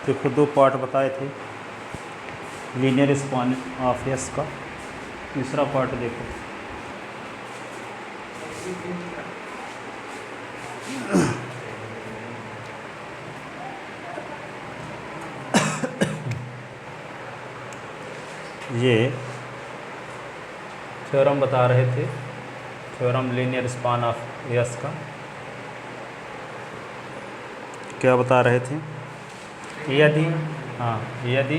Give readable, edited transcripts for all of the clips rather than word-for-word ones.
देखो दो पार्ट बताए थे लीनियर स्पान ऑफ एस का। तीसरा पार्ट देखो, ये थ्योरम बता रहे थे, theorem linear span of S का। क्या बता रहे थे? यदि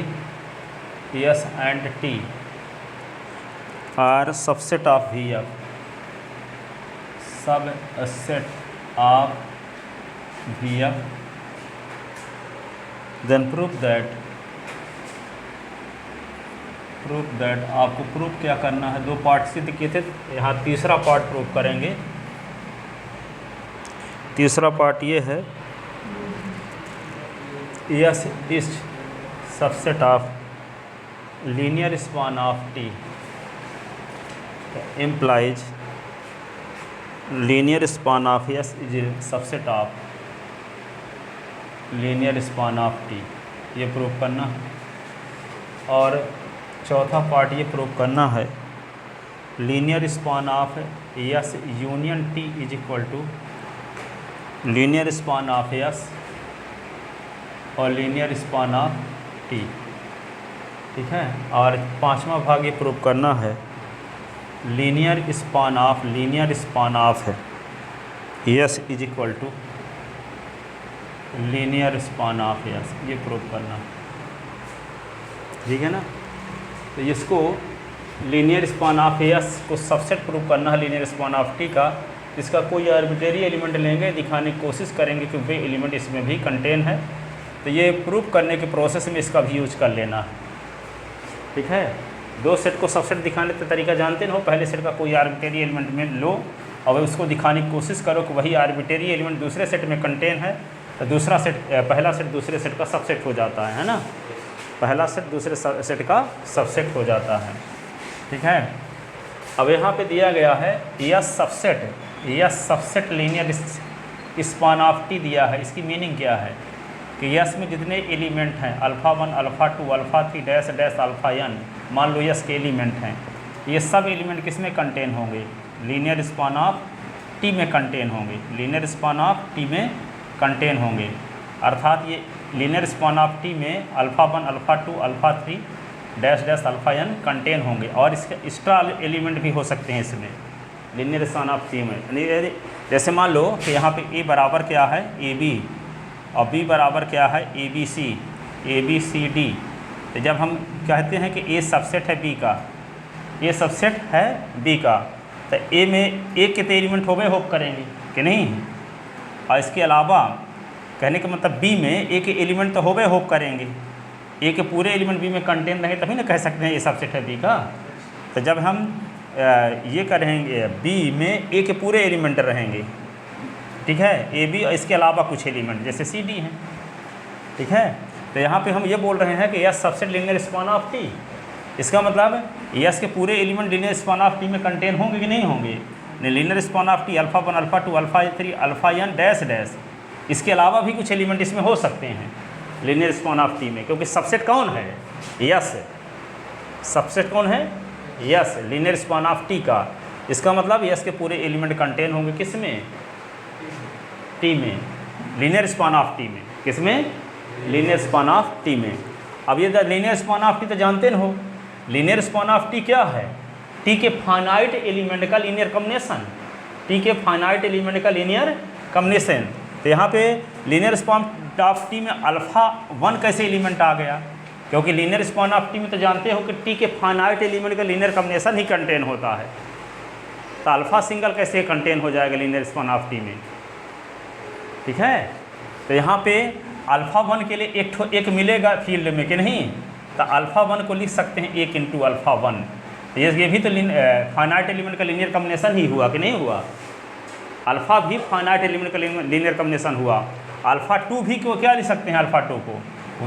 S and T are subset of V F, subset of V F, then proof that आपको प्रूफ क्या करना है। दो पार्ट सिद्ध किए थे, यहाँ तीसरा पार्ट प्रूफ करेंगे। तीसरा पार्ट ये है, S is subset of linear span of T implies linear span of S is subset of linear span of T, ये प्रूव करना है। और चौथा पार्ट ये प्रूव करना है, linear span of S union T is equal to linear span of S और linear span of T, ठीक है। और पांचवा भाग ये प्रूव करना है, लीनियर स्पान ऑफ है S is equal to linear span of S, ये प्रूव करना है, ठीक है ना। तो इसको लीनियर स्पान ऑफ एस को सबसेट प्रूव करना है लीनियर स्पान ऑफ टी का। इसका कोई आर्बिट्रेरी एलिमेंट लेंगे, दिखाने की कोशिश करेंगे कि वे एलिमेंट इसमें भी कंटेन है। तो ये प्रूव करने के प्रोसेस में इसका भी यूज कर लेना है, ठीक है। दो सेट को सबसेट दिखाने का तरीका जानते हो, पहले सेट का कोई आर्बिट्रेरी एलिमेंट में लो और उसको दिखाने की कोशिश करो कि वही आर्बिट्रेरी एलिमेंट दूसरे सेट में कंटेन है, तो दूसरा सेट पहला सेट दूसरे सेट का सबसेट हो जाता है ना। पहला सेट दूसरे सेट का सबसेट हो जाता है, ठीक है। अब यहाँ पे दिया गया है yes subset linear span of T दिया है। इसकी मीनिंग क्या है कि यस में जितने एलिमेंट हैं alpha 1 alpha 2 alpha 3 dash dash alpha n, मान लो यस के एलिमेंट हैं, ये सब एलिमेंट किस में कंटेन होंगे? लीनियर स्पान ऑफ टी में कंटेन होंगे, लीनियर स्पान ऑफ टी में कंटेन होंगे। अर्थात ये लीनियर स्पान ऑफ टी में alpha 1 alpha 2 alpha 3 dash dash alpha n contain होंगे। और इसके एक्स्ट्रा एलिमेंट भी हो सकते हैं इसमें लीनियर स्पान ऑफ टी में। जैसे मान लो कि यहाँ पे ए बराबर क्या है ए बी और बी बराबर क्या है ए बी सी डी। तो जब हम कहते हैं कि ए सबसेट है बी का, ए सबसेट है बी का, तो ए में एक कितने एलिमेंट होवे होप करेंगे कि नहीं। और इसके अलावा कहने का मतलब बी में एक एलिमेंट तो होवे होप करेंगे, ए के पूरे एलिमेंट बी में कंटेन रहे तभी ना कह सकते हैं ए सबसेट है बी का। तो जब हम ये करेंगे बी में ए के पूरे एलिमेंट रहेंगे, ठीक है, ए बी और इसके अलावा कुछ एलिमेंट जैसे सी डी हैं, ठीक है। तो यहाँ पे हम ये बोल रहे हैं कि yes subset linear span of T, इसका मतलब यस के पूरे element linear span of T में कंटेन होंगे कि नहीं होंगे। Linear span of T alpha 1 alpha 2 alpha 3 alpha n dash dash, इसके अलावा भी कुछ एलिमेंट इसमें हो सकते हैं लीनियर स्पान ऑफ टी में, क्योंकि सबसेट कौन है? यस। सबसेट कौन है? Yes, linear span of T का। इसका मतलब यस के पूरे एलिमेंट कंटेन होंगे किस में? टी में, लीनियर स्पान ऑफ टी में। किस में? लीनियर स्पान ऑफ टी में। अब ये लीनियर स्पान ऑफ टी तो जानते हो, लीनियर स्पान ऑफ टी क्या है? टी के फाइनाइट एलिमेंट का लीनियर कॉम्बिनेशन, टी के फाइनाइट एलिमेंट का लीनियर कॉम्बिनेशन। तो यहाँ पे लीनियर स्पान ऑफ टी में अल्फ़ा 1 कैसे एलिमेंट आ गया? क्योंकि लीनियर स्पान ऑफ टी में तो जानते हो कि टी के फाइनाइट एलिमेंट का लीनियर कॉम्बिनेशन ही कंटेन होता है, तो अल्फ़ा सिंगल कैसे कंटेन हो जाएगा लीनियर स्पान ऑफ टी में, ठीक है। तो यहाँ पे अल्फ़ा 1 के लिए एक मिलेगा फील्ड में कि नहीं, तो अल्फ़ा 1 को लिख सकते हैं 1 इंटू अल्फ़ा 1। ये भी तो फाइनाइट एलिमेंट का लीनियर कॉम्बिनेशन ही हुआ कि नहीं हुआ? अल्फ़ा भी फाइनाइट एलिमेंट का लीनियर कॉम्बिनेशन हुआ। अल्फ़ा 2 भी को क्या लिख सकते हैं? अल्फ़ा 2 को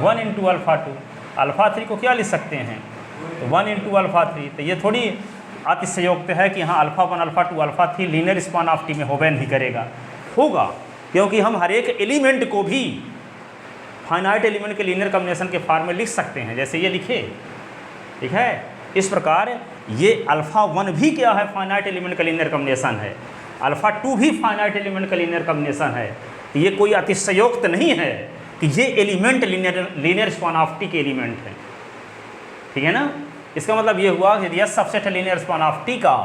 1 इंटू अल्फ़ा 2। अल्फ़ा 3 को क्या लिख सकते हैं? 1 इंटू अल्फ़ा 3। तो ये थोड़ी अतिशयोक्त है कि हाँ alpha 1 alpha 2 alpha 3 linear span of T में होवे नहीं करेगा, होगा, क्योंकि हम हर एक एलिमेंट को भी फाइनाइट एलिमेंट के लीनियर कॉम्बिनेशन के फॉर्म में लिख सकते हैं, जैसे ये लिखे, ठीक है। इस प्रकार ये अल्फ़ा 1 भी क्या है, फाइनाइट एलिमेंट का लीनियर कॉम्बिनेशन है, अल्फ़ा 2 भी फाइनाइट एलिमेंट का लीनियर कॉम्बिनेशन है। तो ये कोई अतिशयोक्त नहीं है कि ये element linear span of T के एलिमेंट है, ठीक है ना। इसका मतलब ये हुआ कि यदि यस सबसेट है लीनियर स्पान ऑफ टी का,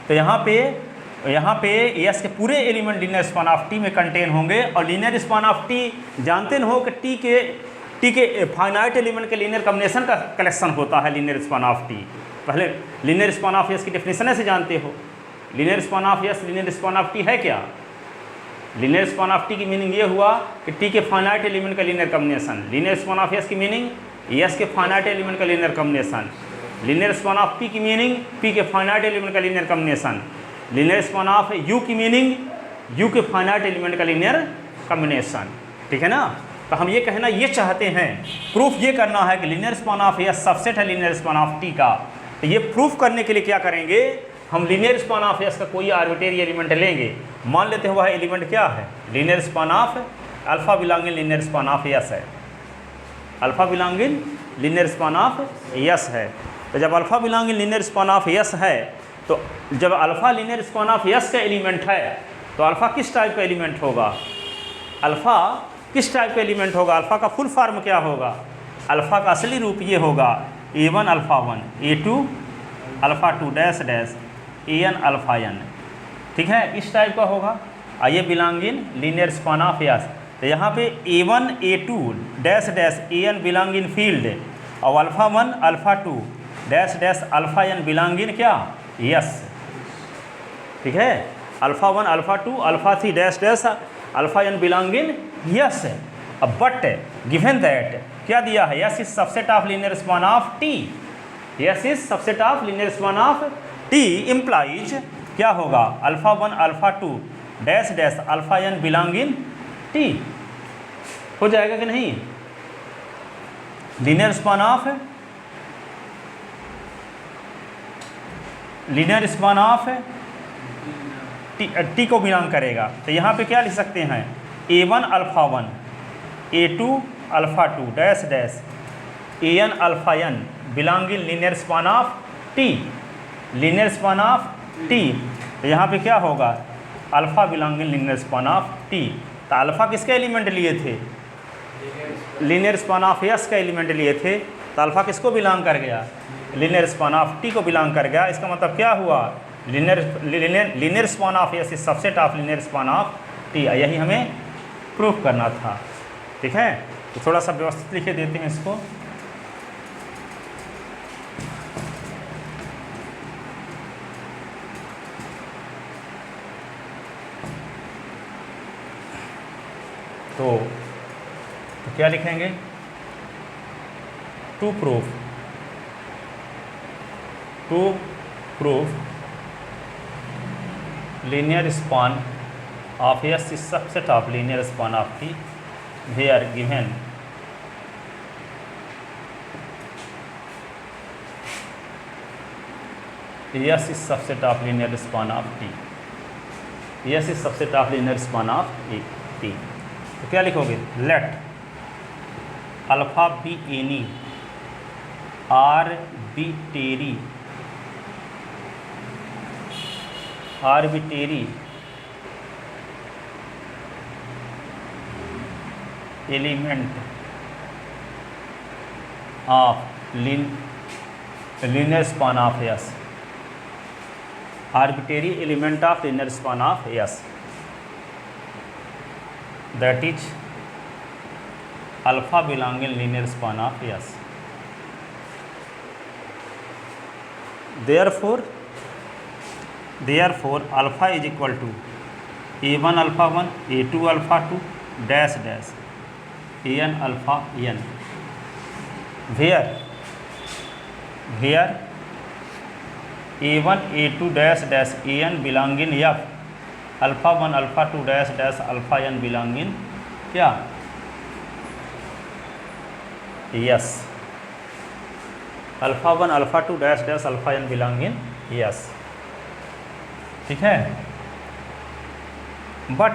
तो यहाँ पे यस के पूरे element linear span of T में कंटेन होंगे। और लीनियर स्पान ऑफ टी जानते न हो कि टी के फाइनाइट एलिमेंट के लीनियर कॉम्बिनेशन का कलेक्शन होता है लीनियर स्पान ऑफ टी। पहले लीनियर स्पान ऑफ यस की डेफिनेशन से जानते हो, linear span of yes linear span of T है क्या। लीनियर स्पान ऑफ टी की मीनिंग ये हुआ कि टी के फाइनाइट एलिमेंट का linear combination. Linear span of yes की मीनिंग यस के फाइनाइट एलिमेंट का linear combination. Linear span of P की मीनिंग पी के फाइनाइट एलिमेंट का linear combination. Linear span of you की मीनिंग यू के फाइनाइट एलिमेंट का लीनियर कॉम्बिनेशन, ठीक है ना। तो हम ये कहना ये चाहते हैं, प्रूफ ये करना है कि linear span of yes subset है लीनियर स्पान ऑफ टी का। तो ये प्रूफ करने के लिए क्या करेंगे, हम लीनियर स्पान ऑफ यस का कोई आर्बिट्रेरी एलिमेंट लेंगे। मान लेते हैं वह एलिमेंट क्या है, linear span of alpha belonging linear span of S है, alpha belonging linear span of S है। तो जब alpha belonging linear span of S है, तो जब alpha linear span of S का एलिमेंट है, तो अल्फा किस टाइप का एलिमेंट होगा, अल्फा किस टाइप का एलिमेंट होगा, अल्फा का फुल फॉर्म क्या होगा, अल्फा का असली रूप ये होगा A1 alpha 1 A2 alpha 2 dash dash AN alpha n, ठीक है, इस टाइप का होगा। आइए belonging linear span of S, तो यहाँ पे A1 A2 dash dash AN belonging field और alpha 1 alpha 2 dash dash alpha n belonging क्या यस, ठीक है। Alpha 1 alpha 2 alpha 3 dash dash alpha n belonging S. अब बट गिवन दैट क्या दिया है, yes is subset of linear span of T, S is subset of linear span of T implies क्या होगा, alpha 1 alpha 2 dash dash alpha n belonging T. हो जाएगा कि नहीं, लीनियर स्पान ऑफ टी को बिलोंग करेगा। तो यहाँ पे क्या लिख सकते हैं, A1 alpha 1 A2 alpha 2 dash dash AN alpha n belonging linear span of T, linear span of T. तो यहाँ पे क्या होगा, alpha belonging linear span of T. तो अल्फा किसके एलिमेंट लिए थे, लीनियर स्पान ऑफ यस का एलिमेंट लिए थे। तो अल्फा किसको बिलोंग कर गया, लीनियर स्पान ऑफ टी को बिलोंग कर गया। इसका मतलब क्या हुआ, linear span of S is subset of linear span of T. यही हमें प्रूफ करना था, ठीक है। तो थोड़ा सा व्यवस्थित लिखे देते हैं इसको। तो क्या लिखेंगे, to proof linear span of S is subset of linear span of T where given S is subset of linear span of T, S is subset of linear span of T. तो क्या लिखोगे, let alpha be any arbitrary element of linear span of S, arbitrary element of linear span of S, that is alpha belonging linear span of S. Therefore alpha is equal to A1 alpha 1 A2 alpha 2 dash dash AN alpha n, where A1 A2 dash dash AN belonging F, alpha 1 alpha 2 dash dash alpha n belonging क्या S, alpha 1 alpha 2 dash dash alpha n belonging S, ठीक है। But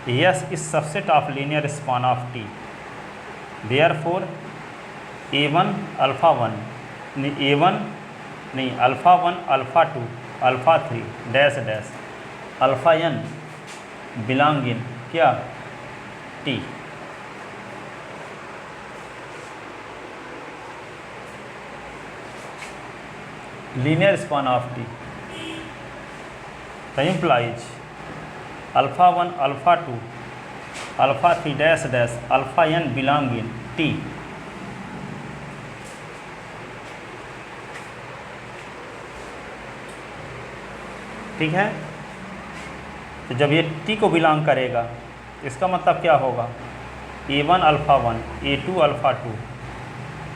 S is subset of linear span of T. Therefore A1 alpha 1 नहीं A1 नहीं alpha 1 alpha 2 alpha 3 dash dash alpha n belong in क्या T। linear span of T implies alpha 1 alpha 2 alpha 3 dash dash alpha n belong in T। ठीक है, तो जब ये T को belong करेगा इसका मतलब क्या होगा A1 alpha 1 A2 alpha 2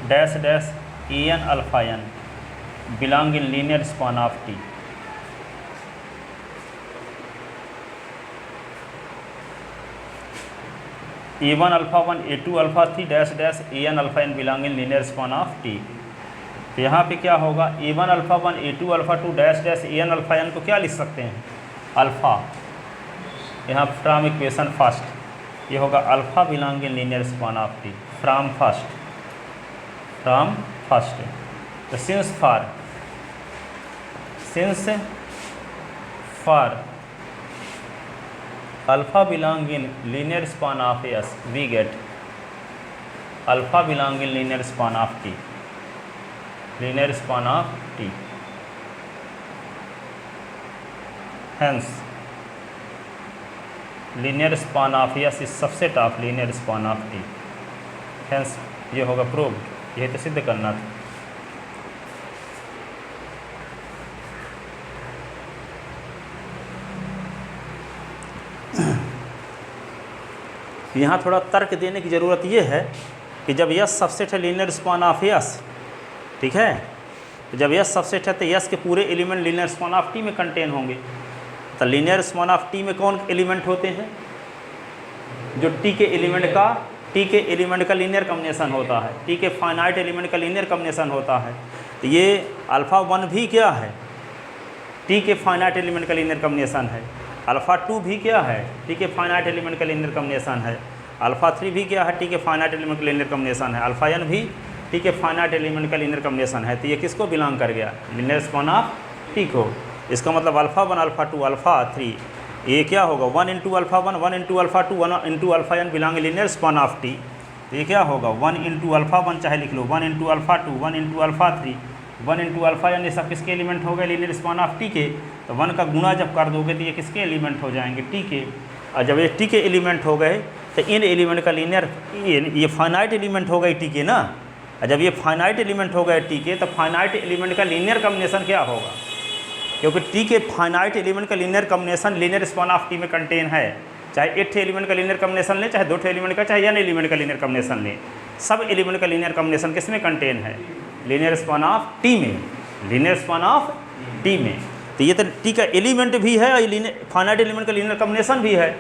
dash dash AN alpha n belong in linear span of T। A1 alpha 1 A2 alpha 3 dash dash AN alpha n belong in linear span of T। तो यहाँ पे क्या होगा A1 alpha 1 A2 alpha 2 dash dash AN alpha n को क्या लिख सकते हैं अल्फ़ा, यहाँ फ्रॉम इक्वेशन फर्स्ट ये होगा alpha belong in linear span of T from first. तो since for alpha belong in linear span of S we get alpha belong in linear span of T linear span of T। hence linear span of S is subset of linear span of T। hence ये होगा proved, यही तो सिद्ध करना था। यहाँ थोड़ा तर्क देने की ज़रूरत ये है कि जब S सबसेट है लीनियर स्पान ऑफ S, ठीक है, तो जब S सबसेट है तो S के पूरे element linear span of T में कंटेन होंगे। तो लीनियर स्पान ऑफ T में कौन एलिमेंट होते हैं जो T के एलिमेंट का लीनियर कॉम्बिनेशन होता है, T के फाइनाइट एलिमेंट का लीनियर कॉम्बिनेशन होता है। तो ये अल्फ़ा 1 भी क्या है T के फाइनाइट एलिमेंट का लीनियर कॉम्बिनेशन है, अल्फ़ा 2 भी क्या है T के फाइनाइट एलिमेंट का लीनियर कॉम्बिनेशन है, अल्फ़ा 3 भी क्या है T के फाइनाइट एलिमेंट का लीनियर कॉम्बिनेशन है, अल्फ़ा n भी T के फाइनाइट एलिमेंट का लीनियर कॉम्बिनेशन है। तो ये किसको बिलोंग कर गया लीनियर स्पान ऑफ T को। इसका मतलब अल्फ़ा 1 अल्फ़ा 2 अल्फ़ा 3 ये क्या होगा 1 into alpha 1 1 into alpha 2 1 into alpha n belong linear span of T। तो ये क्या होगा 1 इंटू अल्फ़ा 1 चाहे लिख लो 1 into alpha 2 1 into alpha 3 1 into alpha n, ये सब किसके एलिमेंट हो गए लीनियर स्पान ऑफ T के। तो 1 का गुणा जब कर दोगे तो ये किसके एलिमेंट हो जाएंगे T के। और जब ये T के एलिमेंट हो गए तो इन एलिमेंट का लीनियर ये फाइनाइट एलिमेंट हो गए T के ना। और जब ये फाइनाइट एलिमेंट हो गए T के तो फाइनाइट एलिमेंट का लीनियर कॉम्बिनेशन क्या होगा, क्योंकि T के फाइनाइट एलिमेंट का linear combination linear span of T में कंटेन है। चाहे एक एलिमेंट का लीनियर कॉम्बिनेशन लें, चाहे 2 एलिमेंट का, चाहे n एलिमेंट का लीनियर कॉम्बिनेशन लें, सब एलिमेंट का लीनियर कॉम्बिनेशन किस में कंटेन है लीनियर स्पान ऑफ T में, लीनियर स्पान ऑफ T में। तो ये तो T का एलिमेंट भी है और फाइनाइट एलिमेंट का लीनियर कॉम्बिनेशन भी है।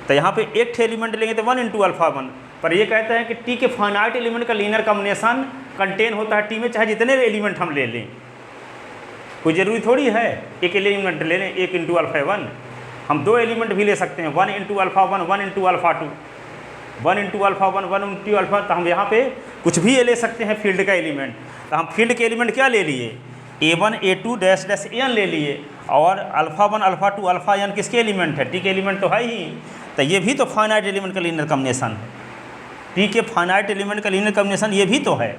तो यहाँ पे एक एलिमेंट लेंगे तो 1 इंटू अल्फ़ा 1, पर ये कहते हैं कि T के फाइनाइट एलिमेंट का लीनियर कॉम्बिनेशन कंटेन होता है T में, चाहे जितने एलिमेंट हम ले लें। कोई ज़रूरी थोड़ी है एक एलिमेंट ले लें 1 इंटू अल्फ़ा 1, हम 2 एलिमेंट भी ले सकते हैं 1 into alpha 1 1 into alpha 2 1 into alpha 1 1 into alpha. तो हम यहाँ पे कुछ भी ले सकते हैं फील्ड का एलिमेंट। तो हम फील्ड के एलिमेंट क्या ले लिए A1 A2 dash dash n ले लिए, और अल्फ़ा 1 अल्फ़ा 2 अल्फ़ा n किसके एलिमेंट है T के एलिमेंट तो है ही। तो ये भी तो फाइनाइट एलिमेंट का लीनियर कॉम्बिनेशन है, T के फाइनाइट एलिमेंट का लीनियर कॉम्बिनेशन ये भी तो है।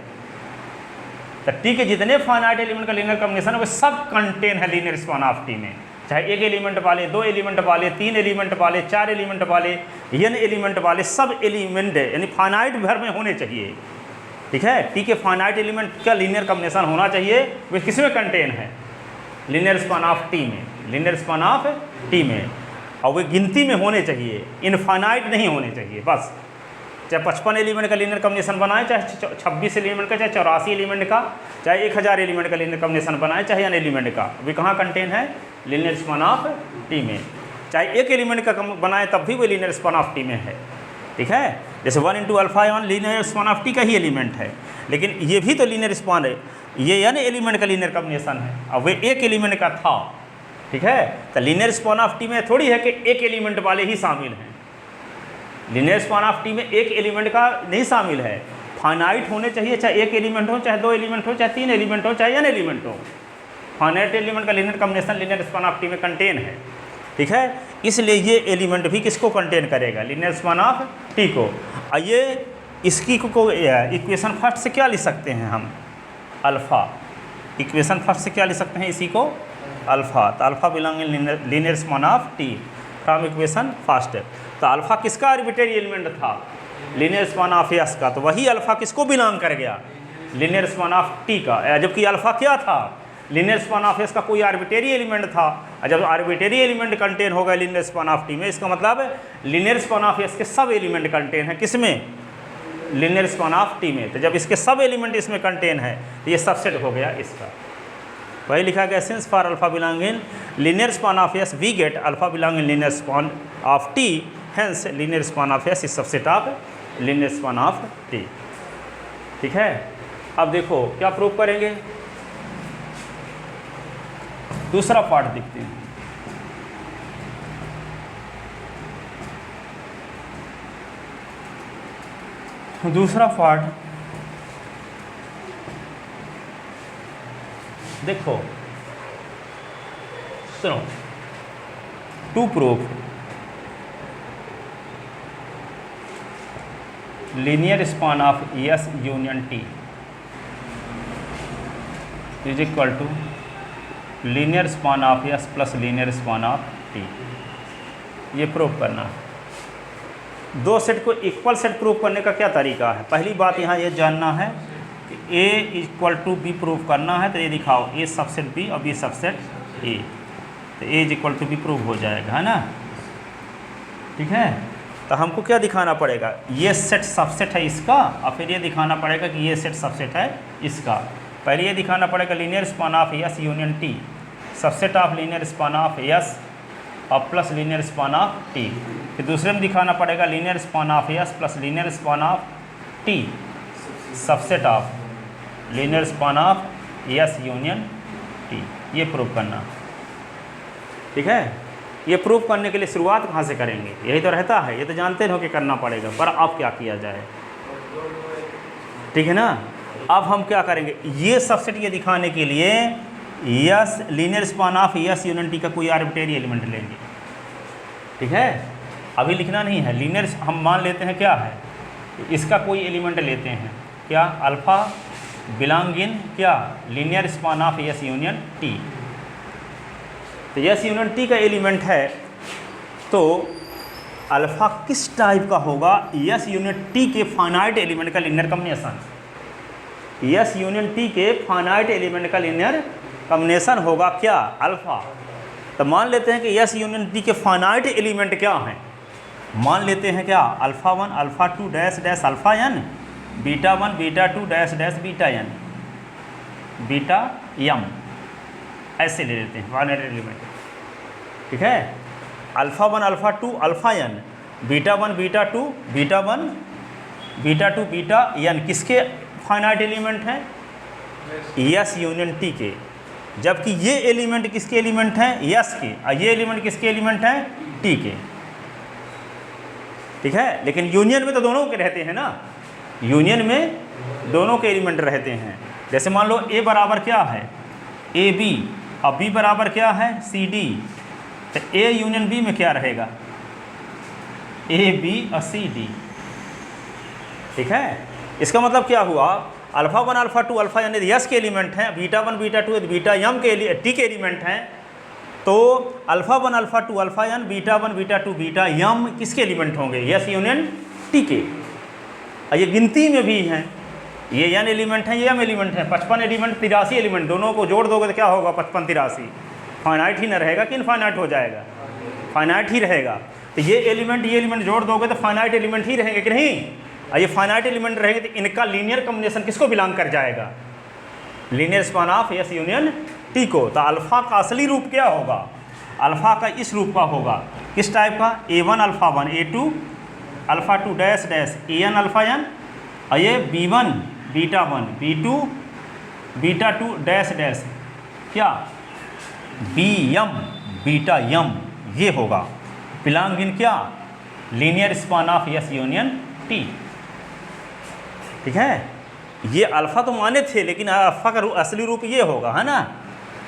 तो T के जितने फाइनाइट एलिमेंट का लीनियर कॉम्बिनेशन है वो सब कंटेन है लीनियर स्पान ऑफ T में, चाहे 1 एलिमेंट वाले 2 एलिमेंट वाले 3 एलिमेंट वाले 4 एलिमेंट वाले n एलिमेंट वाले, सब एलिमेंट यानी फाइनाइट भर में होने चाहिए। ठीक है, T के फाइनाइट एलिमेंट का लीनियर कॉम्बिनेशन होना चाहिए, वो किस में कंटेन है लीनियर स्पान ऑफ T में, लीनियर स्पान ऑफ T में। और वे गिनती में होने चाहिए, इनफाइनाइट नहीं होने चाहिए बस। चाहे 55 एलिमेंट का लीनियर कॉम्बिनेशन बनाए, चाहे 26 एलिमेंट का, चाहे 84 एलिमेंट का, चाहे 1000 एलिमेंट का लीनियर कॉम्बिनेशन बनाए, चाहे n एलिमेंट का, वे कहाँ कंटेन है लीनियर स्पान ऑफ T में। चाहे 1 एलिमेंट का बनाए तब भी वो लीनियर स्पान ऑफ T में है। ठीक है, जैसे 1 into alpha 1 linear span of T का ही एलिमेंट है, लेकिन ये भी तो लीनियर स्पान है, ये n एलिमेंट का लीनियर कॉम्बिनेशन है, अब वे 1 एलिमेंट का था। ठीक है, तो लीनियर स्पान ऑफ T में थोड़ी है कि 1 एलिमेंट वाले ही शामिल हैं, लीनियर स्पान ऑफ टी में एक एलिमेंट का नहीं शामिल है, फाइनाइट होने चाहिए, चाहे एक एलिमेंट हो, चाहे दो एलिमेंट हो, चाहे तीन एलिमेंट हो, चाहे n एलिमेंट हो। फाइनाइट एलिमेंट का linear combination linear span of T में कंटेन है, ठीक है। इसलिए ये एलिमेंट भी किसको कंटेन करेगा, लीनियर स्पान ऑफ टी को। आइए इसकी को इक्वेशन फर्स्ट से क्या लिख सकते हैं हम, अल्फ़ा। इक्वेशन फर्स्ट से क्या लिख सकते हैं इसी को, अल्फ़ा। तो alpha belong in linear span of T from equation first. तो अल्फ़ा किसका आर्बिट्रेरी एलिमेंट था, लीनियर स्पान ऑफ एस का, तो वही अल्फ़ा किसको बिलोंग कर गया, लीनियर स्पान ऑफ टी का। जबकि अल्फ़ा क्या था, लीनियर स्पान ऑफ एस का कोई आर्बिट्रेरी एलिमेंट था। जब आर्बिट्रेरी एलिमेंट कंटेन होगा लीनियर स्पान ऑफ टी में, इसका मतलब लीनियर स्पान ऑफ एस के सब एलिमेंट कंटेन है किसमें, लीनियर स्पान ऑफ टी में। तो जब इसके सब एलिमेंट इसमें कंटेन है तो ये सबसेट हो गया इसका। वही लिखा गया since for alpha belong in linear span of S we get alpha belong in linear span of T, hence linear span of S is subset of linear span of T. ठीक है, अब देखो क्या प्रूव करेंगे, दूसरा part देखते हैं। दूसरा पार्ट देखो, सुनो, to proof linear span of S union T is equal to linear span of S plus linear span of T, ये प्रूफ करना है। दो सेट को इक्वल सेट प्रूफ करने का क्या तरीका है, पहली बात यहाँ ये जानना है कि A equal to B proof करना है, तो ये दिखाओ A सबसेट B और B सबसेट A, तो A equal to B proof हो जाएगा, है ना। ठीक है, तो हमको क्या दिखाना पड़ेगा, ये सेट सबसेट है इसका, और फिर ये दिखाना पड़ेगा कि ये सेट सबसेट है इसका। पहले ये दिखाना पड़ेगा linear span of S union T, subset of linear span of S और plus linear span of T. फिर दूसरे में दिखाना पड़ेगा linear span of S plus linear span of T, subset of linear span of S union T, ये prove करना। ठीक है, ये प्रूव करने के लिए शुरुआत कहाँ से करेंगे, यही तो रहता है, ये तो जानते हो कि करना पड़ेगा, पर अब क्या किया जाए। ठीक है ना, अब हम क्या करेंगे, ये सबसेट ये दिखाने के लिए yes linear span of S union T का कोई आर्बिट्रेरी एलिमेंट लेंगे। ठीक है, अभी लिखना नहीं है, लीनियर हम मान लेते हैं क्या है, इसका कोई एलिमेंट लेते हैं, क्या, अल्फ़ा बिलोंग इन क्या, linear span of S union T. तो एस यूनियन टी का एलिमेंट है, तो अल्फ़ा किस टाइप का होगा, एस यूनियन टी के फाइनाइट एलिमेंट का linear combination, S union T के फाइनाइट एलिमेंट का लीनियर कॉम्बिनेशन होगा क्या, अल्फ़ा। तो मान लेते हैं कि एस यूनियन टी के फाइनाइट एलिमेंट क्या हैं, मान लेते हैं क्या, alpha one alpha two dash dash alpha N, beta one beta two dash dash beta N, beta M, ऐसे ले लेते हैं फाइनाइट एलिमेंट। ठीक है, alpha one alpha two alpha N, beta one beta two beta one beta two beta N, किसके finite element हैं, S union T के। जबकि ये एलिमेंट किसके एलिमेंट हैं, एस के, और ये एलिमेंट किसके एलिमेंट हैं, टी के। ठीक है, लेकिन यूनियन में तो दोनों के रहते हैं ना, यूनियन में दोनों के एलिमेंट रहते हैं। जैसे मान लो ए बराबर क्या है, ए बी, और बी बराबर क्या है, सी डी, तो ए यूनियन बी में क्या रहेगा, ए बी और सी डी। ठीक है, इसका मतलब क्या हुआ, alpha one alpha two alpha यानी यस के एलिमेंट हैं, beta one beta two beta M के टी के एलिमेंट हैं, तो alpha one alpha two alpha N beta one beta two beta M किसके एलिमेंट होंगे, यस यूनियन टी के। और ये गिनती में भी हैं, ये एन एलिमेंट हैं, ये एम एलिमेंट हैं, 55 एलिमेंट 83 एलिमेंट, दोनों को जोड़ दोगे तो क्या होगा, 55 83, फाइनाइट ही न रहेगा कि इनफाइनाइट हो जाएगा, फाइनाइट ही रहेगा। तो ये एलिमेंट जोड़ दोगे तो फाइनाइट एलिमेंट ही रहेंगे कि नहीं, और ये फाइनाइट एलिमेंट रहेंगे तो इनका लीनियर कॉम्बिनेशन किसको बिलोंग कर जाएगा, linear span of S union T को। तो अल्फ़ा का असली रूप क्या होगा, अल्फ़ा का इस रूप का होगा, किस टाइप का, A one alpha one, A two alpha two dash dash A N alpha N, और ये B one beta one, B two beta two dash dash क्या, बी यम बीटा यम, ये होगा बिलोंग इन क्या, linear span of S union T. ठीक है, ये alpha तो माने थे, लेकिन अल्फ़ा का असली रूप ये होगा, है ना,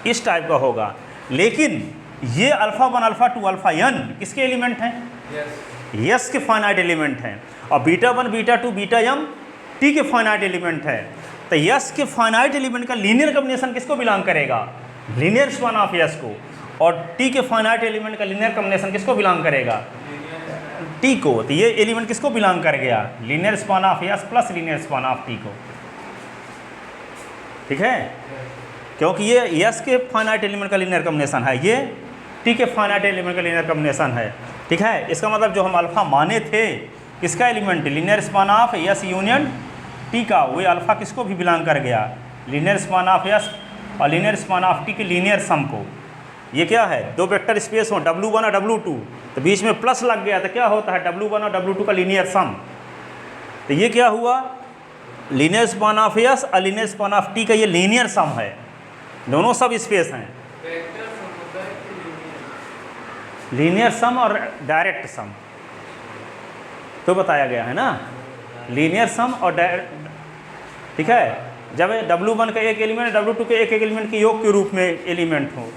इस टाइप का होगा। लेकिन ये अल्फ़ा 1 अल्फ़ा 2 अल्फ़ा n किसके एलिमेंट हैं? यस के फाइनाइट एलिमेंट हैं। और beta 1 beta 2 beta m T के फाइनाइट एलिमेंट है। तो यस के फाइनाइट एलिमेंट का लीनियर कॉम्बिनेशन किसको बिलोंग करेगा? लीनियर स्पान ऑफ यस को। और टी के फाइनाइट एलिमेंट का लीनियर कॉम्बिनेशन किसको बिलोंग करेगा? टी को। तो ये एलिमेंट किसको बिलोंग कर गया? Linear span of S plus linear span of T को। ठीक है, क्योंकि ये यस के फाइनाइट एलिमेंट का लीनियर कॉम्बिनेशन है, ये टी के फाइनाइट एलिमेंट का लीनियर कॉम्बिनेशन है। ठीक है, इसका मतलब जो हम अल्फ़ा माने थे किसका element? Linear span of S union T का, वो अल्फ़ा किसको भी बिलोंग कर गया? लीनियर स्पान ऑफ यस और लीनियर स्पान ऑफ टी के लीनियर सम को। ये क्या है? दो वेक्टर स्पेस हो W1 और W2, तो बीच में प्लस लग गया तो क्या होता है? W1 और W2 का लीनियर सम। तो ये क्या हुआ? लीनियर स्पान ऑफ यस और लीनियर स्पान ऑफ टी का ये लीनियर सम है, दोनों सब स्पेस हैं। लीनियर सम और डायरेक्ट सम तो बताया गया है ना, लीनियर सम और डायरेक्ट। ठीक है, जब W1 का एक एलिमेंट W2 के एक एलिमेंट के योग के रूप में एलिमेंट हो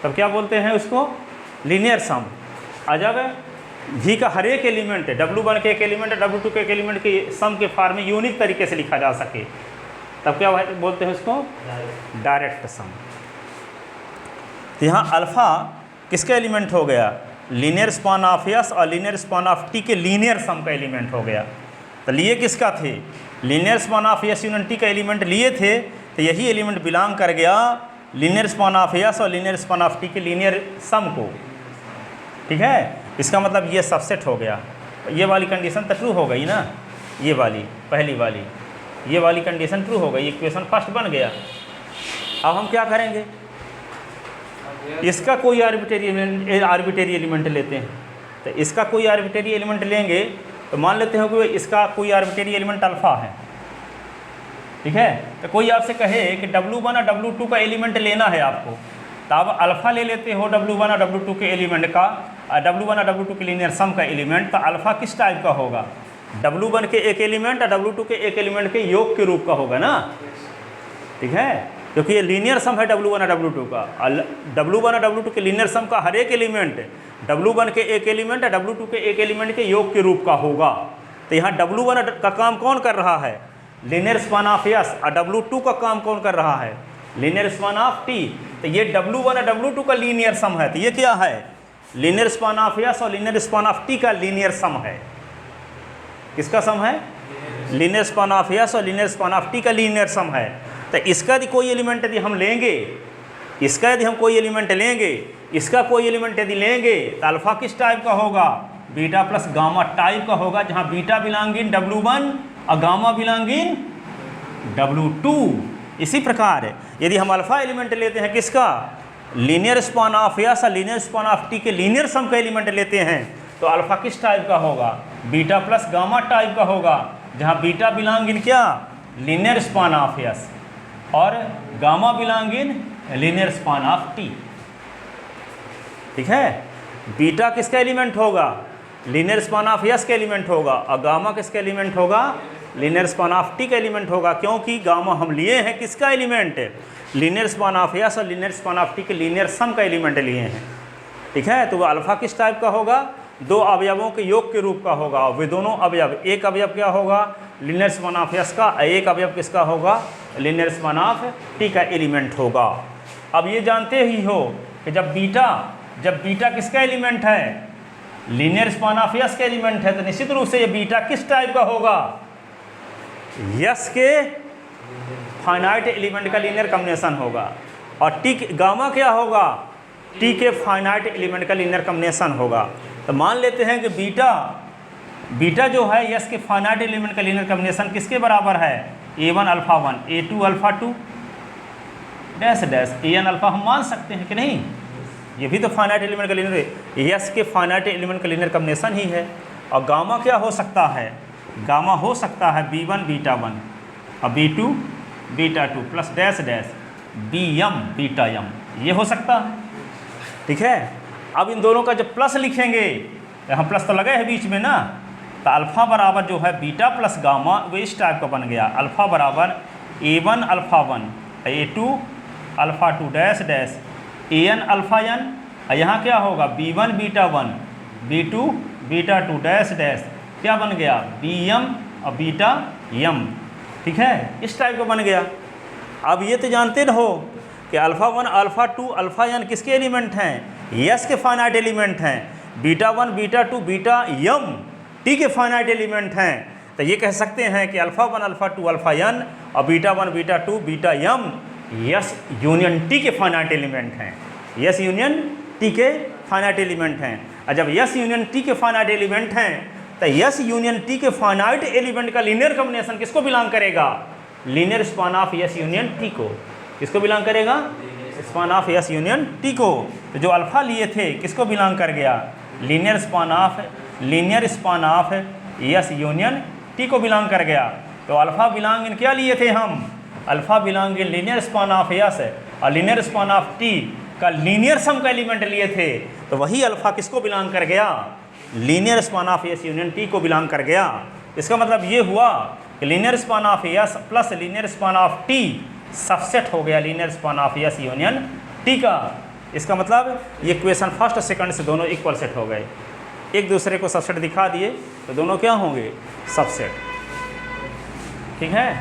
तब क्या बोलते हैं उसको? लीनियर सम। और जब V का हर एक एलिमेंट W1 के एक एलिमेंट W2 के एक एलिमेंट के सम के फॉर्म में यूनिक तरीके से लिखा जा सके तब क्या बोलते हैं उसको? Direct sum. तो यहाँ अल्फ़ा किसका एलिमेंट हो गया? लीनियर स्पान ऑफ यस और लीनियर स्पान ऑफ टी के लीनियर सम का एलिमेंट हो गया। तो लिए किसका थे? Linear span of S union T का एलिमेंट लिए थे, तो यही एलिमेंट बिलोंग कर गया लीनियर स्पान ऑफ यस और लीनियर स्पान ऑफ टी के लीनियर सम को। ठीक है, इसका मतलब ये सबसेट हो गया। ये वाली कंडीशन तो ट्रू हो गई ना, ये वाली पहली वाली, ये वाली कंडीशन ट्रू हो गई, इक्वेशन फर्स्ट बन गया। अब हम क्या करेंगे? इसका कोई आर्बिट्रेरी एलिमेंट लेते हैं। तो इसका कोई आर्बिट्रेरी एलिमेंट लेंगे तो मान लेते हैं कि इसका कोई आर्बिट्रेरी एलिमेंट अल्फ़ा है। ठीक है, तो कोई आपसे कहे कि W1 और W2 का एलिमेंट लेना है आपको, तो आप अल्फ़ा ले लेते हो W1 और W2 के एलिमेंट का, W1 और W2 के लीनियर सम का एलिमेंट। तो अल्फ़ा किस टाइप का होगा? W1 के एक एलिमेंट और W2 के एक एलिमेंट के योग के रूप का होगा ना। ठीक है, क्योंकि ये लीनियर सम है W1 और W2 का। W1 और W2 के लीनियर सम का हर एक एलिमेंट W1 के एक एलिमेंट और W2 के एक एलिमेंट के योग के रूप का होगा। तो यहाँ W1 का काम कौन कर रहा है? Linear span of yes. और W2 का काम कौन कर रहा है? Linear span of T. तो ये W1 और W2 का लीनियर सम है। तो ये क्या है? लीनियर स्पान ऑफ यस और लीनियर स्पान ऑफ टी का लीनियर सम है। किसका सम है? लीनियर स्पान ऑफ यस और लीनियर स्पान ऑफ टी का लीनियर सम है। तो इसका यदि कोई एलिमेंट यदि हम लेंगे, इसका यदि हम कोई एलिमेंट लेंगे, इसका कोई एलिमेंट यदि लेंगे तो अल्फ़ा किस टाइप का होगा? बीटा प्लस गामा टाइप का होगा, जहाँ बीटा बिलोंग इन W1 और गामा बिलोंग इन W2। इसी प्रकार यदि हम अल्फ़ा एलिमेंट लेते हैं किसका? लीनियर स्पान ऑफ यस और लीनियर स्पान ऑफ टी के लीनियर सम का एलिमेंट लेते हैं तो अल्फ़ा किस टाइप का होगा? बीटा प्लस गामा टाइप का होगा, जहाँ बीटा बिलोंग इन क्या? लीनियर स्पान ऑफ यस और gamma belong in linear span of T. ठीक है, बीटा किसका एलिमेंट होगा? लीनियर स्पान ऑफ यस का एलिमेंट होगा, और गामा किसका एलिमेंट होगा? लीनियर स्पान ऑफ टी का एलिमेंट होगा, क्योंकि गामा हम लिए हैं किसका element? Linear span of yes और लीनियर स्पान ऑफ टी के लीनियर सम का एलिमेंट लिए हैं। ठीक है, तो अल्फ़ा किस टाइप का होगा? दो अवयवों के योग के रूप का होगा। वे दोनों अवयव, एक अवयव क्या होगा? लीनियर स्पान ऑफ यस का, एक अवयव किसका होगा? लीनियर स्पान ऑफ टी का एलिमेंट होगा। अब ये जानते ही हो कि जब बीटा किसका एलिमेंट है? लीनियर स्पान ऑफ यस का एलिमेंट है, तो निश्चित रूप से ये बीटा किस टाइप का होगा? यस के फाइनाइट एलिमेंट का लीनियर कॉम्बिनेशन होगा। और टी गामा क्या होगा? टी के फाइनाइट एलिमेंट का लीनियर कॉम्बिनेशन होगा। तो मान लेते हैं कि बीटा जो है यस के फाइनाइट एलिमेंट का लीनियर कॉम्बिनेशन किसके बराबर है? A1 alpha 1 A2 alpha 2 dash dash AN alpha हम मान सकते हैं कि नहीं? ये भी तो फाइनाइट एलिमेंट का लीनियर है, यस के फाइनाइट एलिमेंट का लीनियर कॉम्बिनेशन ही है। और गामा क्या हो सकता है? गामा हो सकता है B1 बीटा 1 और B2 beta 2 plus dash dash BM beta M, ये हो सकता है। ठीक है, अब इन दोनों का जब प्लस लिखेंगे यहाँ प्लस तो लगे है बीच में ना, तो अल्फ़ा बराबर जो है बीटा प्लस गामा वो इस टाइप का बन गया। अल्फ़ा बराबर A1 alpha 1 A2 alpha 2 dash dash AN alpha n, यहाँ क्या होगा B1 beta 1 B2 beta 2 dash dash, क्या बन गया BM और बीटा M। ठीक है, इस टाइप का बन गया। अब ये तो जानते न हो कि अल्फ़ा 1 अल्फ़ा 2 अल्फ़ा n किसके एलिमेंट हैं, यस के फाइनाइट एलिमेंट हैं। Beta 1 beta 2 beta M T के फाइनाइट एलिमेंट हैं। तो ये कह सकते हैं कि अल्फ़ा 1 अल्फ़ा 2 अल्फ़ा n और beta 1 beta 2 beta M yes union T के फाइनाइट एलिमेंट हैं। यस यूनियन टी के फाइनाइट एलिमेंट हैं। और जब यस यूनियन टी के फाइनाइट एलिमेंट हैं तो यस यूनियन टी के फाइनाइट एलिमेंट का लीनियर कॉम्बिनेशन किसको बिलोंग करेगा, linear span of S union T को। किसको बिलोंग करेगा, span of S union T को। तो जो अल्फ़ा लिए थे किसको बिलोंग कर गया, linear span of S union T को बिलोंग कर गया। तो अल्फ़ा बिलोंग इन क्या लिए थे हम, alpha belong in linear span of yes और लीनियर स्पान ऑफ टी का लीनियर सम का एलिमेंट लिए थे। तो वही अल्फ़ा किसको बिलोंग कर गया, linear span of S union T को बिलोंग कर गया। इसका मतलब ये हुआ कि linear span of S plus linear span of T subset हो गया linear span of S union T का। इसका मतलब ये क्वेश्चन फर्स्ट और सेकंड से दोनों इक्वल सेट हो गए, एक दूसरे को सबसेट दिखा दिए तो दोनों क्या होंगे, सबसेट। ठीक है,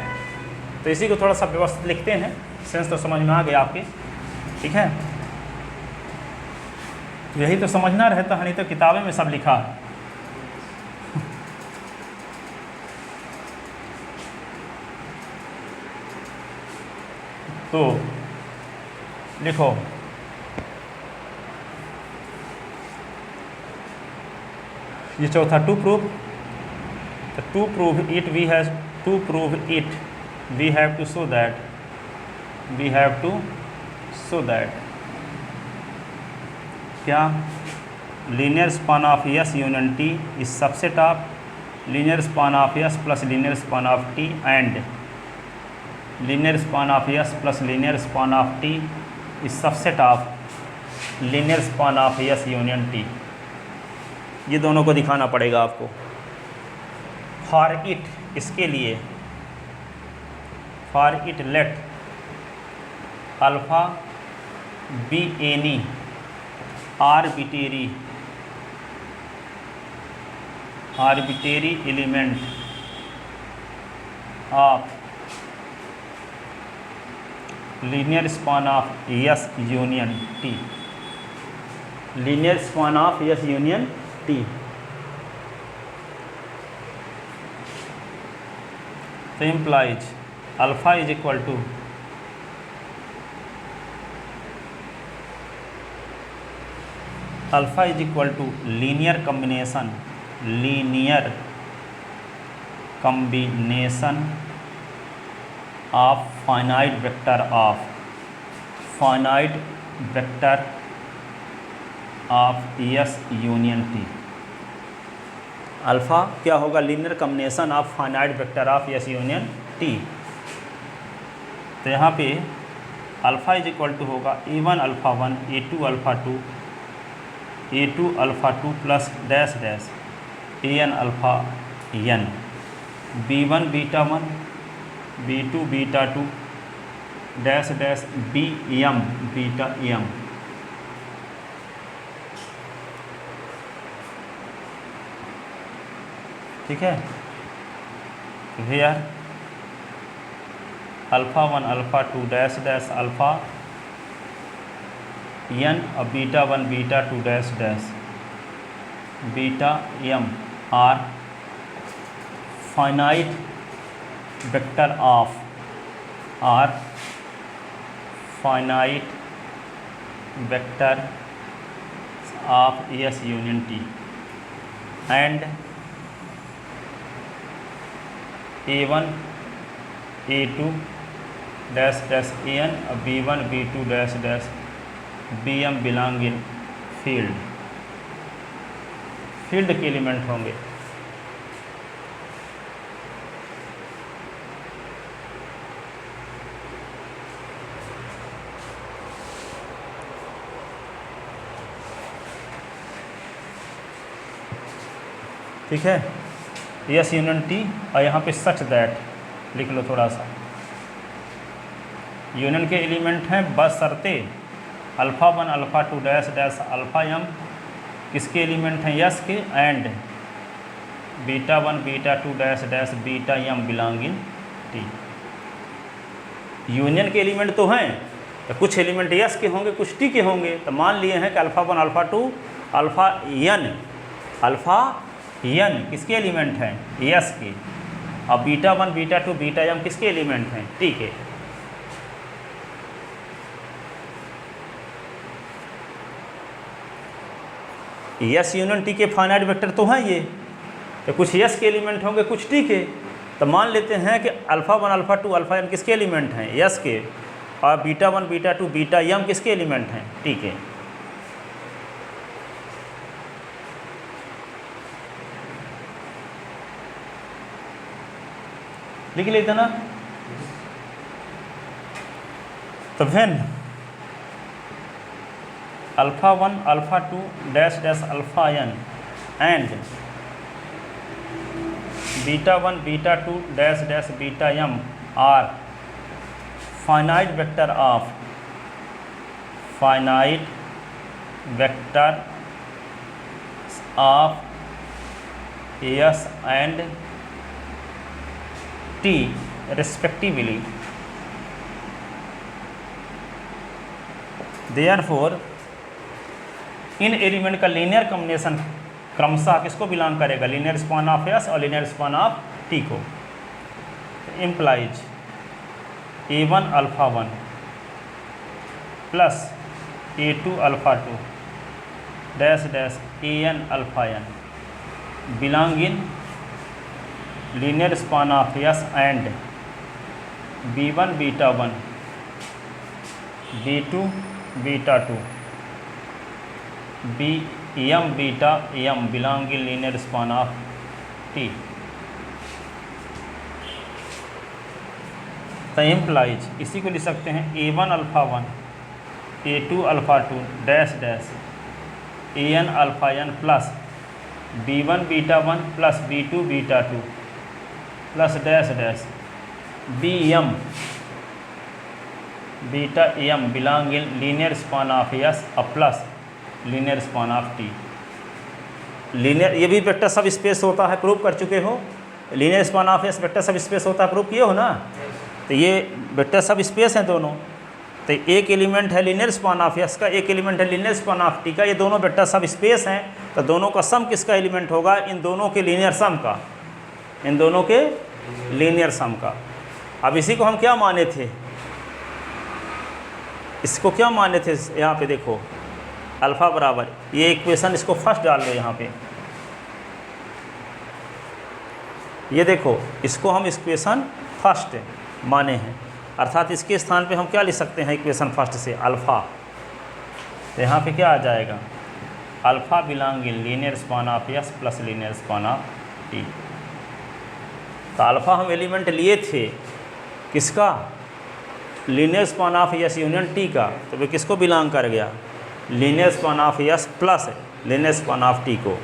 तो इसी को थोड़ा सा व्यवस्थित लिखते हैं, सेंस तो समझ में आ गया आपके। ठीक है, तो यही तो समझना रहता है, नहीं तो किताबें में सब लिखा है। तो लिखो ये चौथा to prove it we have to show that क्या linear span of S union T is subset of linear span of S plus linear span of T and linear span of S plus linear span of T is subset of linear span of S union T. ये दोनों को दिखाना पड़ेगा आपको। For it, इसके लिए, for it let alpha be any arbitrary element of linear span of S union T, linear span of S union T. तो implies alpha is equal to linear combination of finite vector of S union T. Alpha क्या होगा, linear combination of finite vector of S union T. तो यहाँ पे alpha is equal to होगा A1 alpha 1 A2 alpha 2 plus dash dash AN alpha n B1 beta 1 B2 beta 2 dash dash BM beta M। ठीक है, here alpha 1 alpha 2 dash dash alpha n और beta 1 beta 2 dash dash beta M are finite vector of S union T and A1 A2 dash dash AN और B1 B2 dash dash BM belong in field के element होंगे। ठीक है, yes union T, और यहाँ पे such that लिख लो थोड़ा सा। यूनियन के एलिमेंट हैं बशर्ते alpha 1 alpha 2 dash dash alpha m किसके एलिमेंट हैं, यस के, and beta 1 beta 2 dash dash beta m belonging T. Union के एलिमेंट तो हैं, तो कुछ एलिमेंट यस के होंगे, कुछ टी के होंगे। तो मान लिए हैं कि अल्फ़ा 1 अल्फ़ा 2 अल्फ़ा n किसके एलिमेंट हैं, यस के, और बीटा 1 बीटा 2 बीटा m किसके एलिमेंट हैं, टी के। यस यूनियन टी के फाइनाइट वेक्टर तो हैं ये, तो कुछ यस के एलिमेंट होंगे, कुछ टी के। तो मान लेते हैं कि अल्फ़ा 1 अल्फ़ा 2 अल्फ़ा n किसके एलिमेंट हैं, यस के, और बीटा 1 बीटा 2 बीटा m किसके एलिमेंट हैं, टी के। लिख लेते ना। तो फिर alpha 1 alpha 2 dash dash alpha n and beta 1 beta 2 dash dash beta m are finite vector of S and T respectively. Therefore इन एलिमेंट का लीनियर कॉम्बिनेशन क्रमशः किसको बिलोंग करेगा, लीनियर स्पान ऑफ एस और लीनियर स्पान ऑफ टी को। Implies A1 alpha 1 plus A2 alpha 2 dash dash AN alpha n belong in linear span of S and B1 beta 1 B2 beta 2 M beta M belong in linear span of T। तो implies इसी को लिख सकते हैं A1 alpha 1 A2 alpha 2 dash dash AN alpha n plus B1 beta 1 plus B2 beta 2 plus dash dash BM beta M belong in linear span of S और plus linear span of T. Linear ये भी vector सब space होता है, prove कर चुके हो। Linear span of S vector सब स्पेस होता है, प्रूव किए हो ना। तो ये वेक्टर सब स्पेस हैं दोनों। तो एक एलिमेंट है लीनियर स्पान ऑफ एस का, एक एलिमेंट है लीनियर स्पान ऑफ टी का। ये दोनों वेक्टर सब स्पेस हैं। तो दोनों का सम किसका एलिमेंट होगा, इन दोनों के लीनियर सम का, इन दोनों के लीनियर सम का। अब इसी को हम क्या माने थे, इसको क्या माने थे, यहाँ पे देखो अल्फ़ा बराबर ये इक्वेशन, इसको फर्स्ट डाल लो यहाँ पे। ये देखो इसको हम इक्वेशन फर्स्ट माने हैं, अर्थात इसके स्थान पे हम क्या लिख सकते हैं इक्वेशन फर्स्ट से अल्फ़ा। तो यहाँ पे क्या आ जाएगा, alpha belong in linear span of S plus linear span of T. तो अल्फ़ा हम एलिमेंट लिए थे किसका, linear span of S union T का। तो वे किसको बिलोंग कर गया, linear span of S plus linear span of T को।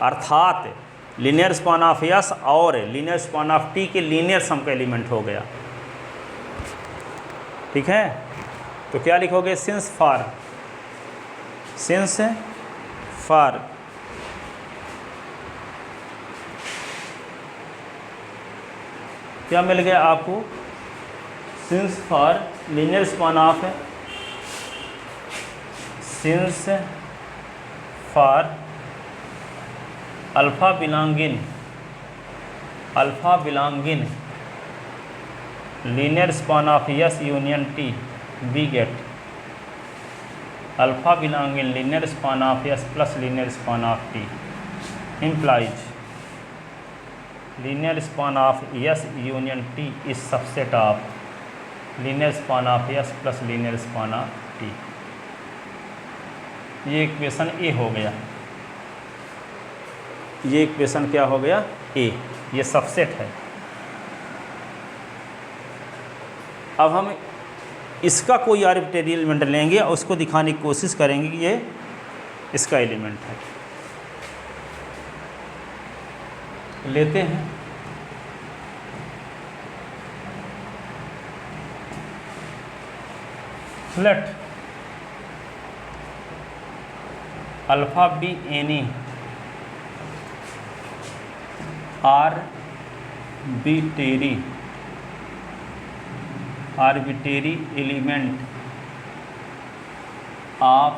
अर्थात लीनियर स्पान ऑफ एस और लीनियर स्पान ऑफ टी के लीनियर सम का एलिमेंट हो गया। ठीक है, तो क्या लिखोगे, सिंस फॉर क्या मिल गया आपको, since for linear span of, since for alpha belong in linear span of S union T, we get alpha belong in linear span of S plus linear span of T. Implies linear span of S union T is subset of linear span of S plus linear span of T. ये equation A हो गया, ये equation क्या हो गया, ए, ये subset है। अब हम इसका कोई आर्बिट्रेरी एलिमेंट लेंगे और उसको दिखाने की कोशिश करेंगे कि ये इसका एलिमेंट है। लेते हैं let alpha be any arbitrary element of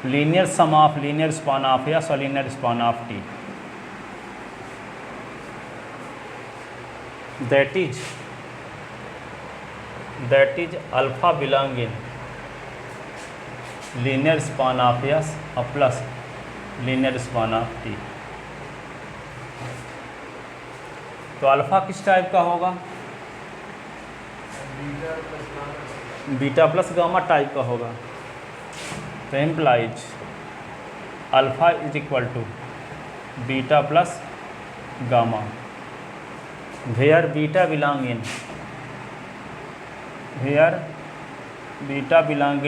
linear sum of linear span of S और linear span of T, that is alpha belong in linear span of S plus linear span of T। तो alpha किस type का होगा? Beta plus gamma type का होगा। तो implies alpha is equal to beta plus gamma where beta belong in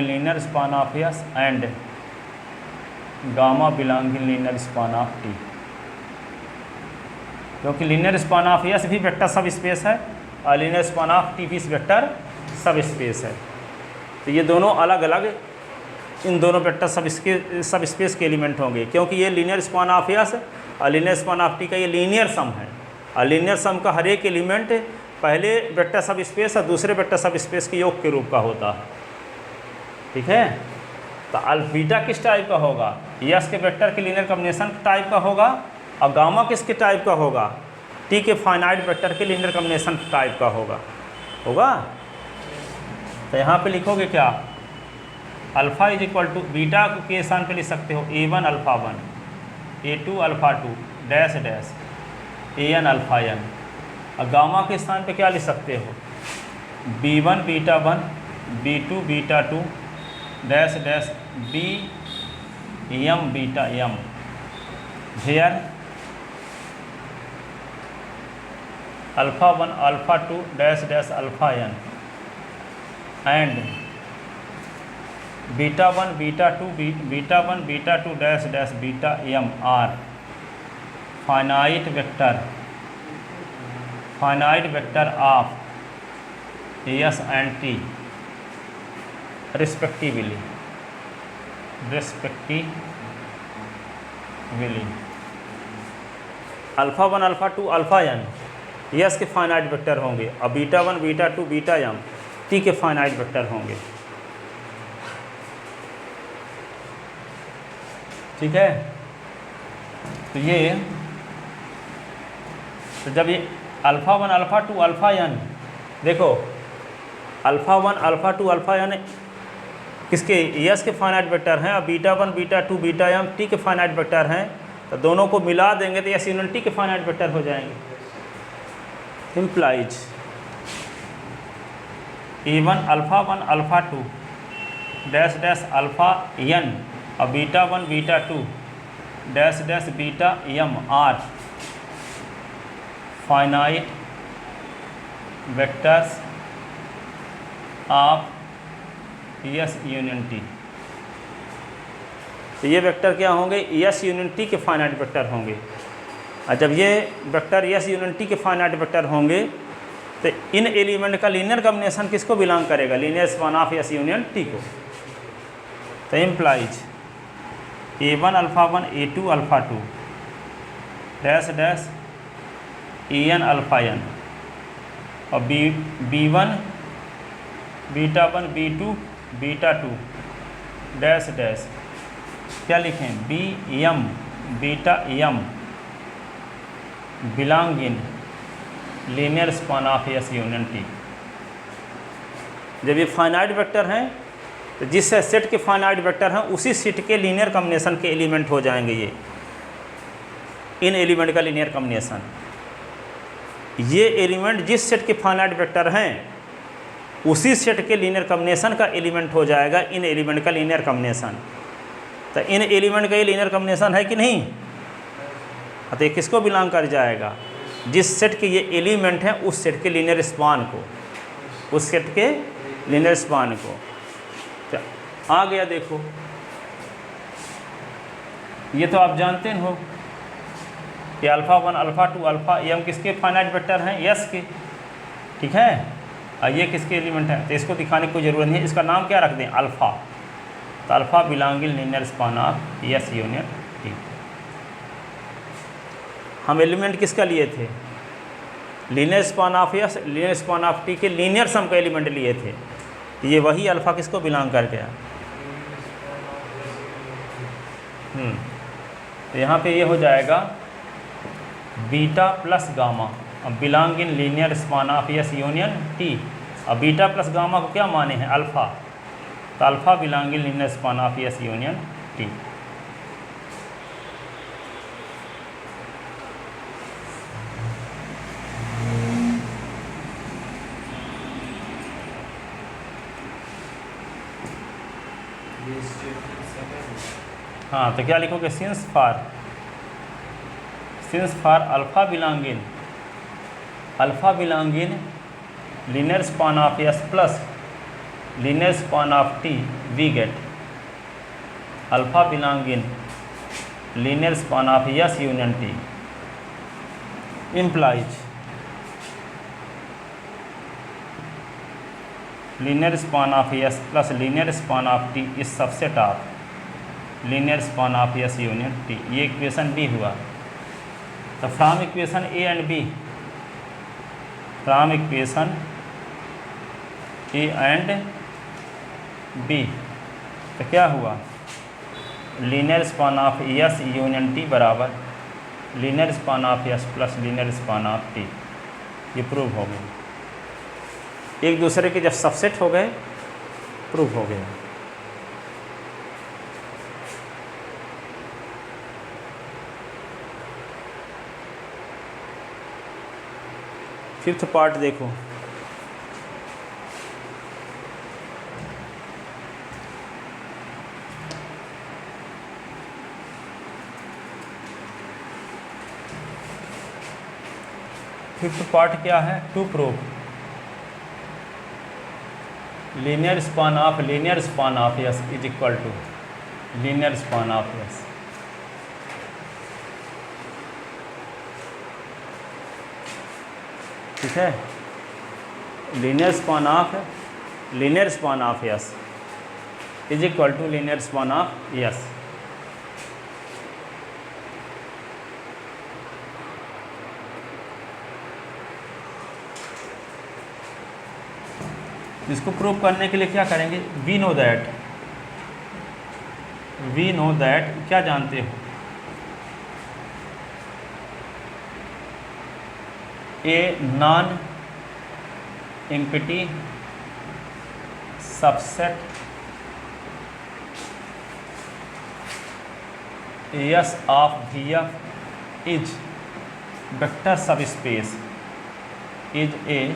linear span of S and gamma belong in linear span of T। क्योंकि linear span of S भी vector subspace है और linear span of T भी vector subspace है। तो ये दोनों अलग अलग इन दोनों वेक्टर सब स्पेस के एलिमेंट होंगे, क्योंकि ये लीनियर स्पान ऑफ एस और लीनियर स्पान ऑफ टी का ये लीनियर सम है और लीनियर सम का हर एक एलिमेंट पहले वेक्टर सब स्पेस और दूसरे वेक्टर सब स्पेस के योग के रूप का होता है। ठीक है। तो बीटा किस टाइप का होगा? एस के वेक्टर के लीनियर कॉम्बिनेशन टाइप का होगा और गामा किसके टाइप का होगा? टी के फाइनाइट वेक्टर के लीनियर कॉम्बिनेशन टाइप का होगा। तो यहाँ पे लिखोगे क्या? Alpha is equal to beta के स्थान पे लिख सकते हो A1 alpha 1, A2 alpha 2 dash dash AN alpha n, और गामा के स्थान पे क्या लिख सकते हो? B1 beta 1 B2 beta 2 dash dash BM beta m where alpha 1 alpha 2 dash dash alpha n and beta 1 beta 2 beta 1 beta 2 dash dash beta m are finite vector of S and T respectively. Alpha 1 alpha 2 alpha n S के finite vector होंगे और beta 1 beta 2 beta m T के finite vector होंगे। ठीक है। तो जब ये अल्फ़ा 1 अल्फ़ा 2 अल्फ़ा n, देखो अल्फ़ा 1 अल्फ़ा 2 अल्फ़ा n किसके? एस के फाइनाइट वेक्टर हैं और beta 1 beta 2 beta m T के फाइनाइट वेक्टर हैं। तो दोनों को मिला देंगे तो एस यूनियन टी के फाइनाइट वेक्टर हो जाएंगे। Implies A1 alpha 1 alpha 2 dash dash alpha n और beta 1 beta 2 dash dash beta m are finite vectors of S union T. तो ये वेक्टर क्या होंगे? एस यूनियन टी के फाइनाइट वेक्टर होंगे। और जब ये वेक्टर एस यूनियन टी के फाइनाइट वेक्टर होंगे तो इन एलिमेंट का लीनियर कॉम्बिनेशन किसको बिलोंग करेगा? Linear span of S union T को। तो implies A1 alpha 1 A2 alpha 2 dash dash AN alpha n और B1 beta 1 B2 beta 2 dash dash क्या लिखें? BM beta m belong in linear span of S union T. जब ये finite vector हैं तो जिस सेट के फाइनाइट वेक्टर हैं उसी सेट के लीनियर कॉम्बिनेशन के एलिमेंट हो जाएंगे ये, इन एलिमेंट का लीनियर कॉम्बिनेशन। ये एलिमेंट जिस सेट के फाइनाइट वेक्टर हैं उसी सेट के लीनियर कॉम्बिनेशन का एलिमेंट हो जाएगा इन एलिमेंट का लीनियर कॉम्बिनेशन। तो इन एलिमेंट का ये लीनियर कॉम्बिनेशन है कि नहीं? तो ये किसको बिलोंग कर जाएगा? जिस सेट के ये एलिमेंट हैं उस सेट के लीनियर स्पान को, उस सेट के लीनियर स्पान को। तो आ गया। देखो ये तो आप जानते हो कि अल्फ़ा 1 अल्फ़ा 2 अल्फ़ा ये हम किसके फाइनाइट वेक्टर हैं, यस के, ठीक है। और ये किसके एलिमेंट है, तो इसको दिखाने की कोई ज़रूरत नहीं है, इसका नाम क्या रख दें, अल्फ़ा। तो alpha belonging linear span of S union T. हम एलिमेंट किसका लिए थे, linear span of yes linear span of T के लीनियर सम का एलिमेंट लिए थे। तो ये वही अल्फ़ा किसको बिलोंग कर गया। तो यहाँ पे ये हो जाएगा बीटा प्लस गामा, अब belong in linear span of S union T. अब बीटा प्लस गामा को क्या माने हैं, अल्फ़ा। तो alpha belong in linear span of S union T. हाँ, तो क्या लिखोगे, since for alpha belong in linear span of S plus linear span of T, we get alpha belong in linear span of S union T implies linear span of S plus linear span of T is subset of linear span of S union T। ये equation B हुआ। तो from equation A and B, from equation A and B, तो क्या हुआ, linear span of S union T बराबर linear span of S plus linear span of T। ये prove हो गया, एक दूसरे के जब सबसेट हो गए प्रूव हो गया। फिफ्थ पार्ट देखो, फिफ्थ पार्ट क्या है, to prove linear span of S is equal to linear span of S. ठीक है, linear span of S is equal to linear span of S. इसको प्रूव करने के लिए क्या करेंगे, वी नो दैट क्या जानते हो, a non empty subset S of V F is vector subspace, is a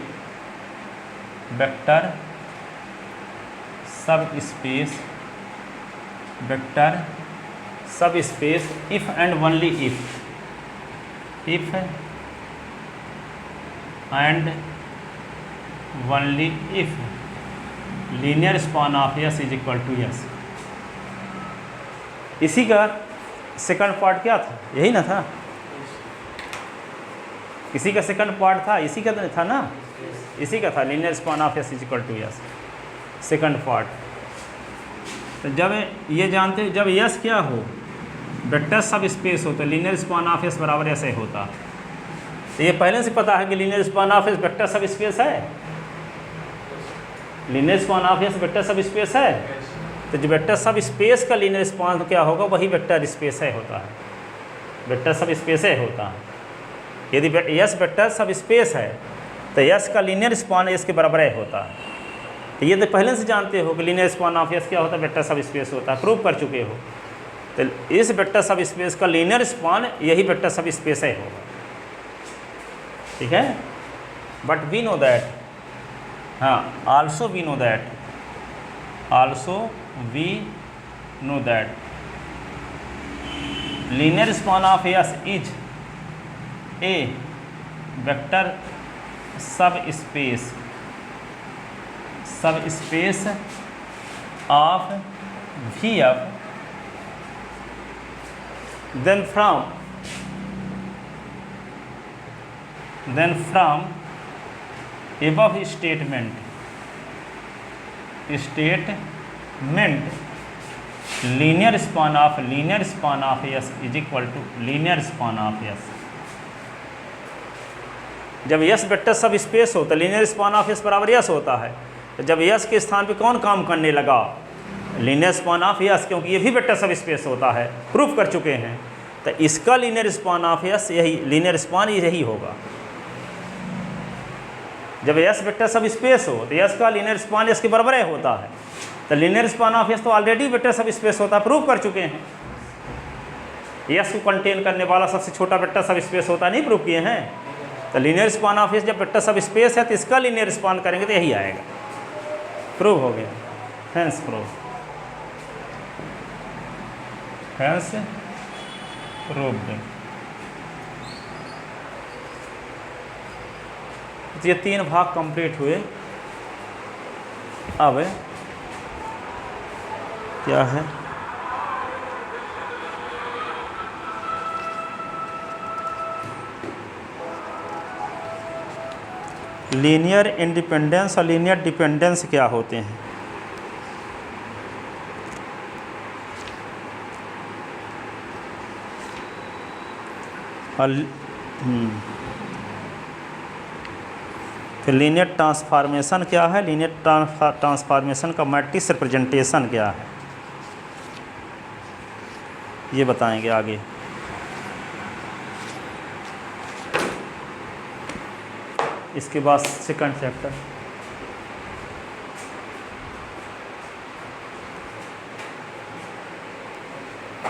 vector subspace if and only if and only if linear span of S is equal to S. इसी का second part क्या था, यही ना था, इसी का second part था, इसी का था ना, इसी का था linear span of S is equal to S, second part. तो जब ये जानते हो, जब यस क्या हो, वेक्टर सब स्पेस हो, तो लीनियर स्पान ऑफ यस बराबर ऐसे होता। तो ये पहले से पता है कि linear span of yes vector subspace है, linear span of yes vector subspace है। तो जो वेक्टर सब स्पेस का लीनियर स्पान तो क्या होगा, वही वेक्टर स्पेस है होता है, वेक्टर सब स्पेस है होता है। यदि यस वेक्टर सब स्पेस है तो यस का लीनियर स्पान यस के बराबर है होता है। तो ये तो पहले से जानते हो कि लीनियर स्पान ऑफ यस क्या होता है, वेक्टर सब स्पेस होता है, प्रूव कर चुके हो। तो इस वेक्टर सब स्पेस का लीनियर स्पान यही वेक्टर सब स्पेस है होगा। ठीक है, बट वी नो दैट, हाँ, also we know that linear span of S is a vector subspace of V F, then from then from above statement linear span of S is equal to linear span of S. जब S vector subspace हो तो linear span of S बराबर S होता है। तो जब yes के स्थान पे कौन काम करने लगा, लीनियर स्पान ऑफ यस, क्योंकि ये भी वेक्टर सब स्पेस होता है, प्रूफ कर चुके हैं। तो इसका लीनियर स्पान ऑफ यस यही लीनियर स्पान यही होगा। जब यस वेक्टर सब स्पेस हो तो यस का लीनियर स्पान यस के बराबर है होता है। तो लीनियर स्पान ऑफ यस तो ऑलरेडी वेक्टर सब स्पेस होता है, प्रूफ कर चुके हैं। यस को कंटेन करने वाला सबसे छोटा वेक्टर सब स्पेस होता है, नहीं प्रूफ किए हैं। तो लीनियर स्पान ऑफ एस जब वेक्टर सब स्पेस है तो इसका लीनियर स्पान करेंगे तो यही आएगा, प्रूव हो गया। Hence proof, hence proved. तो ये 3 भाग कंप्लीट हुए। अब क्या है, लीनियर इंडिपेंडेंस और लीनियर डिपेंडेंस क्या होते हैं। फिर लीनियर ट्रांसफॉर्मेशन क्या है, लीनियर ट्रांसफॉर्मेशन का मैट्रिक्स रिप्रेजेंटेशन क्या है, ये बताएंगे आगे। इसके बाद सेकंड चैप्टर